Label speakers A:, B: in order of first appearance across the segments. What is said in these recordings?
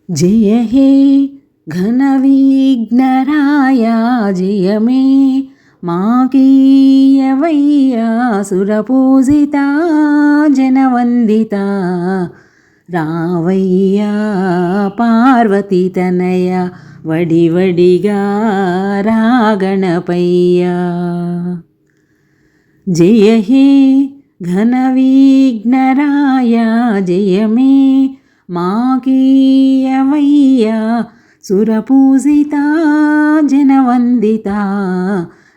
A: जय हे घनविघ्नराया जय मे माकीयवैया सुरपूजिता जनवन्दिता रावैया पार्वती तनया वडिवडिगा रागणपय्या जय हे घनविघ्नराया जय मे माकीयवैया सुरपूजिता जनवन्दिता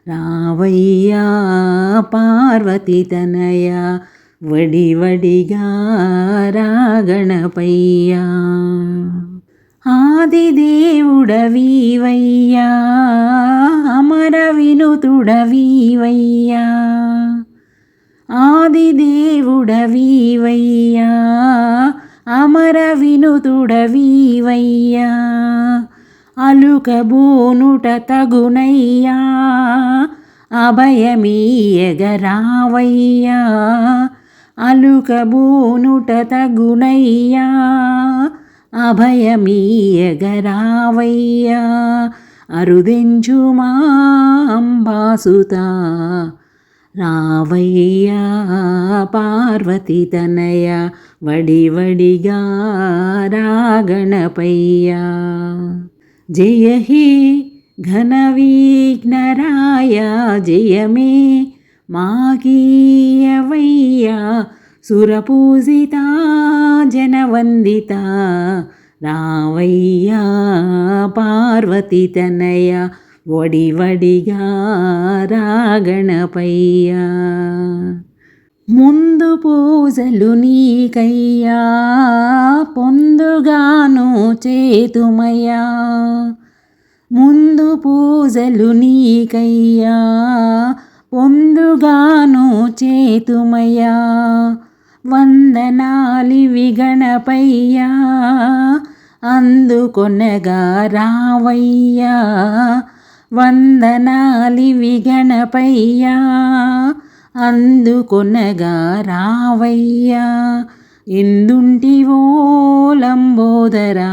A: रावैया पार्वती तनया वडिवडिगा रागणपय्या आदिदेवुडवीवैया अमरविनुतुडवीवैया आदिदेवुडवीवैया अमरविनुतुडवीवैया అలుకబూనుట తగునయ్యా అభయమీయగరావయ్యా అలుకబూనుట తగునయ్యా అభయమీయగరావయ్యా అరుదెంచుమా అంబాసుతా రావయ్యా పార్వతీ తనయ వడివడిగా రాగణపయ్యా जय हे घनविघ्नराया जय मे माकीयवैया सुरपूजिता जनवन्दिता रावैया पार्वती तनया वडिवडिगा रागणपय्या ముందు పూజలు నీకయ్యా పొందుగాను చేతుమయ్యా ముందు పూజలు నీకయ్యా పొందుగాను చేతుమయ్యా వందనాలివి గణపయ్యా అందుకొనగా రావయ్యా వందనాలివి గణపయ్యా అందుకొనగా రావయ్యా ఎందుంటివో లంబోదరా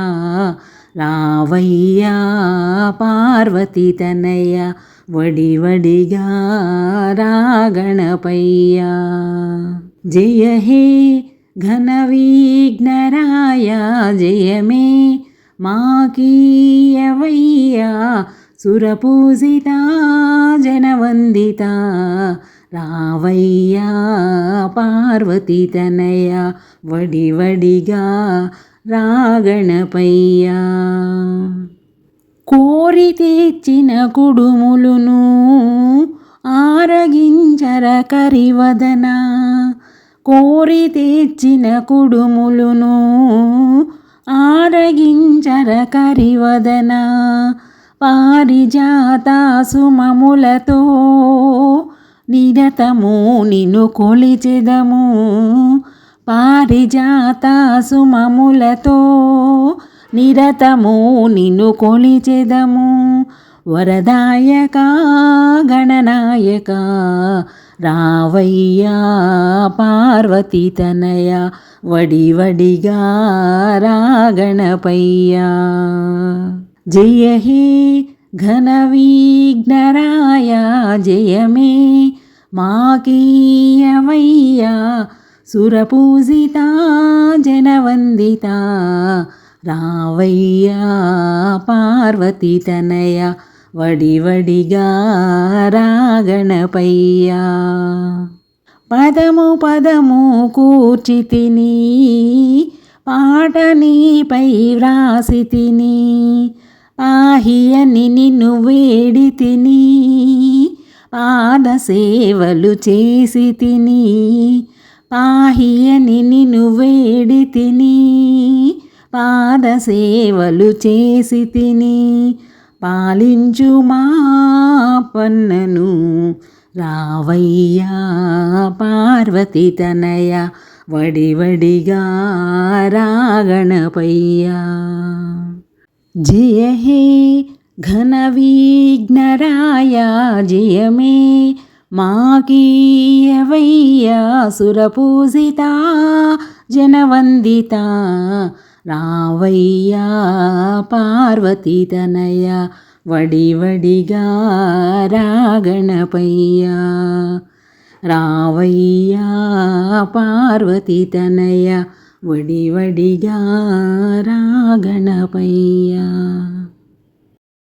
A: రావయ్యా పార్వతీ తనయ వడివడిగా రాగణపయ్యా జయ హే ఘనవిఘ్నరాయ జయ మే మాకీయవయ్యా సురపూజితా జనవందితా రావయ్యా పార్వతీ తనయ వడివడిగా రాగణపయ్యా కోరి తెచ్చిన కుడుములును ఆరగించర కరివదన కోరి తెచ్చిన కుడుములును ఆరగించర కరివదన పారిజాత సుమములతో నిరతము నిన్ను కొలిచెదము పారిజాత సుమములతో నిరతము నిన్ను కొలిచెదము వరదాయక గణనాయక రావయ్యా పార్వతీ తనయ వడివడిగా రాగణపయ్యా జయ హే घनविघ्नराय जय मे माकीयवैया सुरपूजिता जनवन्दिता रावయ్యా पार्वती तनय वडिवडिगा रागणपయ్యా పదము పదము కూర్చితిని పాట నీపై వ్రాసితిని పాహియని నిన్ను వేడి తిని పాద సేవలు చేసి తిని పాహియని నిన్ను వేడి తిని పాద సేవలు చేసి తిని పాలించు మా పన్నను రావయ్యా పార్వతీ తనయ వడివడిగా రాగణపయ్యా जय हे घनविघ्नराय जय मे माकीयवैया सुरपूजिता जनवन्दिता రావయ్యా పార్వతీ తనయ వడివడిగా రాగణపయ్యా రావయ్యా పార్వతీ తనయ వడివడిగా రాగణపయ్యా.